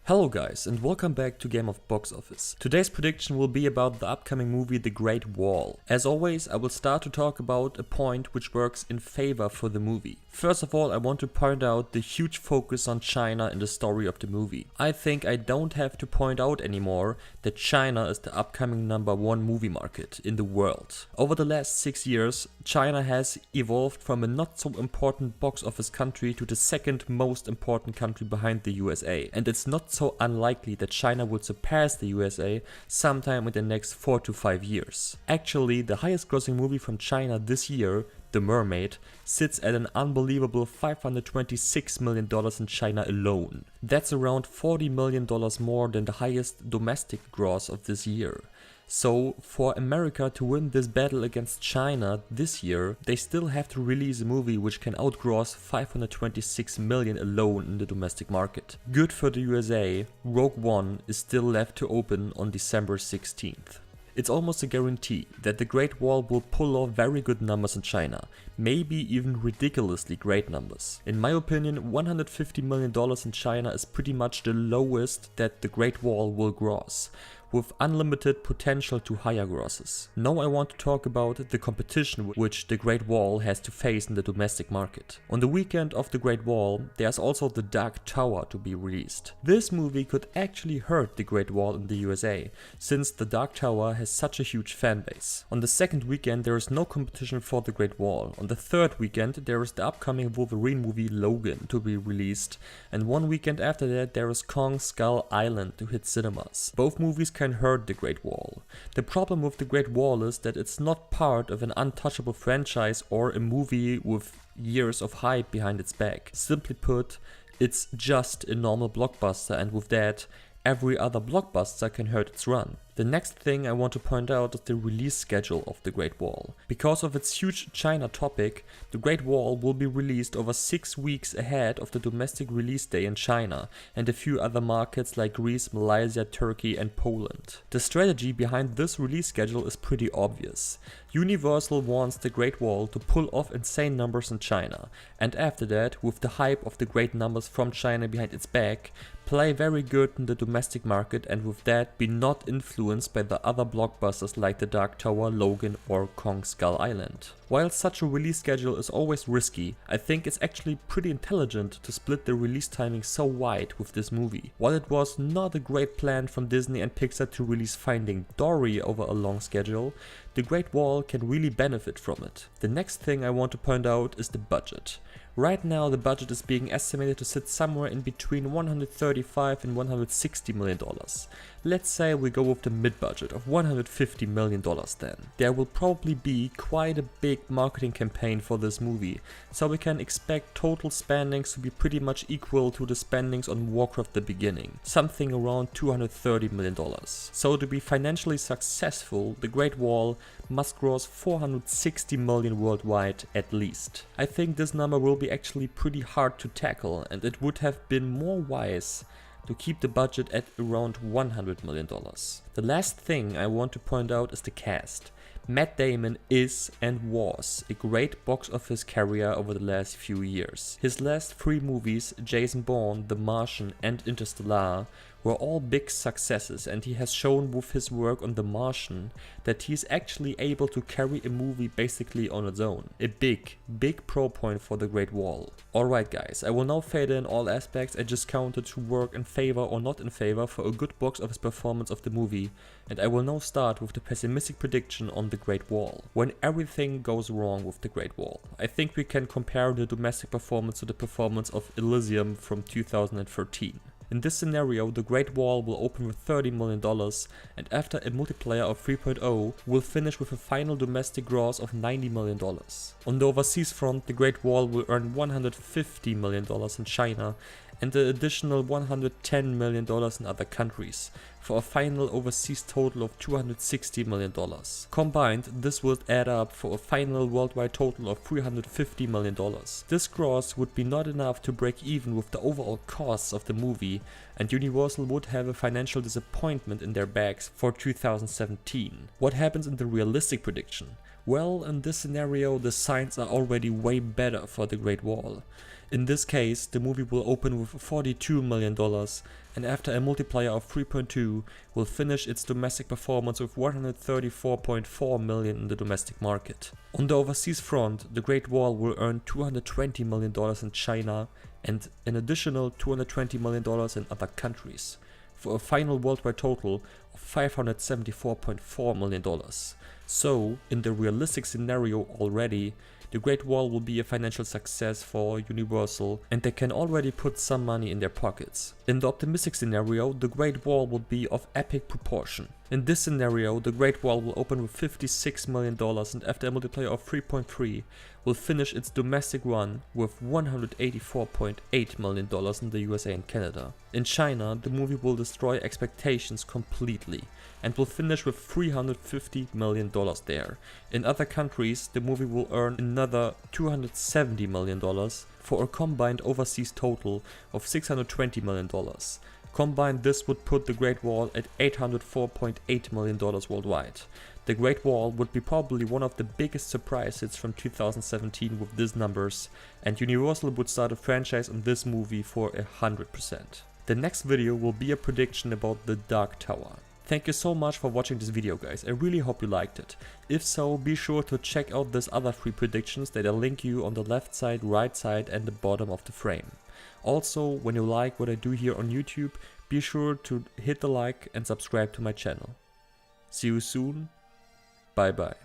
Hello guys and welcome back to Game of Box Office. Today's prediction will be about the upcoming movie The Great Wall. As always, I will start to talk about a point which works in favor for the movie. First of all, I want to point out the huge focus on China in the story of the movie. I think I don't have to point out anymore that China is the upcoming #1 movie market in the world. Over the last 6 years, China has evolved from a not so important box office country to the second most important country behind the USA. And it's not so unlikely that China will surpass the USA sometime in the next 4 to 5 years. Actually, the highest grossing movie from China this year, The Mermaid, sits at an unbelievable $526 million in China alone. That's around $40 million more than the highest domestic gross of this year. So for America to win this battle against China this year, they still have to release a movie which can outgross $526 million alone in the domestic market. Good for the USA, Rogue One is still left to open on December 16th. It's almost a guarantee that the Great Wall will pull off very good numbers in China, maybe even ridiculously great numbers. In my opinion, $150 million in China is pretty much the lowest that the Great Wall will gross, with unlimited potential to higher grosses. Now I want to talk about the competition which the Great Wall has to face in the domestic market. On the weekend of the Great Wall, there's also The Dark Tower to be released. This movie could actually hurt the Great Wall in the USA, since The Dark Tower has such a huge fan base. On the second weekend there is no competition for the Great Wall. On the third weekend there is the upcoming Wolverine movie Logan to be released, and one weekend after that there is Kong Skull Island to hit cinemas. Both movies can hurt the Great Wall. The problem with the Great Wall is that it's not part of an untouchable franchise or a movie with years of hype behind its back. Simply put, it's just a normal blockbuster, and with that, every other blockbuster can hurt its run. The next thing I want to point out is the release schedule of The Great Wall. Because of its huge China topic, The Great Wall will be released over 6 weeks ahead of the domestic release day in China and a few other markets like Greece, Malaysia, Turkey and Poland. The strategy behind this release schedule is pretty obvious. Universal wants The Great Wall to pull off insane numbers in China, and after that, with the hype of the great numbers from China behind its back, play very good in the domestic market, and with that be not influenced by the other blockbusters like The Dark Tower, Logan or Kong Skull Island. While such a release schedule is always risky, I think it's actually pretty intelligent to split the release timing so wide with this movie. While it was not a great plan from Disney and Pixar to release Finding Dory over a long schedule, The Great Wall can really benefit from it. The next thing I want to point out is the budget. Right now the budget is being estimated to sit somewhere in between $135 and $160 million. Let's say we go with the mid-budget of $150 million then. There will probably be quite a big marketing campaign for this movie, so we can expect total spendings to be pretty much equal to the spendings on Warcraft the Beginning, something around $230 million. So to be financially successful, The Great Wall must gross $460 million worldwide at least. I think this number will be actually pretty hard to tackle, and it would have been more wise to keep the budget at around $100 million. The last thing I want to point out is the cast. Matt Damon is and was a great box office carrier over the last few years. His last 3 movies, Jason Bourne, The Martian and Interstellar, were all big successes, and he has shown with his work on The Martian that he is actually able to carry a movie basically on its own. A big pro point for The Great Wall. Alright guys, I will now fade in all aspects I just counted to work in favor or not in favor for a good box office performance of the movie, and I will now start with the pessimistic prediction on The Great Wall. When everything goes wrong with The Great Wall, I think we can compare the domestic performance to the performance of Elysium from 2013. In this scenario, The Great Wall will open with $30 million, and after a multiplier of 3.0 will finish with a final domestic gross of $90 million. On the overseas front, The Great Wall will earn $150 million in China and an additional $110 million in other countries, for a final overseas total of $260 million. Combined, this would add up for a final worldwide total of $350 million. This gross would be not enough to break even with the overall costs of the movie, and Universal would have a financial disappointment in their bags for 2017. What happens in the realistic prediction? Well, in this scenario the signs are already way better for The Great Wall. In this case, the movie will open with $42 million and after a multiplier of 3.2 will finish its domestic performance with $134.4 million in the domestic market. On the overseas front, The Great Wall will earn $220 million in China and an additional $220 million in other countries, for a final worldwide total of $574.4 million. So, in the realistic scenario already, The Great Wall will be a financial success for Universal and they can already put some money in their pockets. In the optimistic scenario, The Great Wall will be of epic proportion. In this scenario, The Great Wall will open with $56 million and after a multiplier of 3.3 will finish its domestic run with $184.8 million in the USA and Canada. In China, the movie will destroy expectations completely and will finish with $350 million there. In other countries, the movie will earn another $270 million for a combined overseas total of $620 million. Combined, this would put The Great Wall at $804.8 million worldwide. The Great Wall would be probably one of the biggest surprise hits from 2017 with these numbers, and Universal would start a franchise on this movie for 100%. The next video will be a prediction about The Dark Tower. Thank you so much for watching this video, guys. I really hope you liked it. If so, be sure to check out these other 3 predictions that I link you on the left side, right side and the bottom of the frame. Also, when you like what I do here on YouTube, be sure to hit the like and subscribe to my channel. See you soon. Bye bye.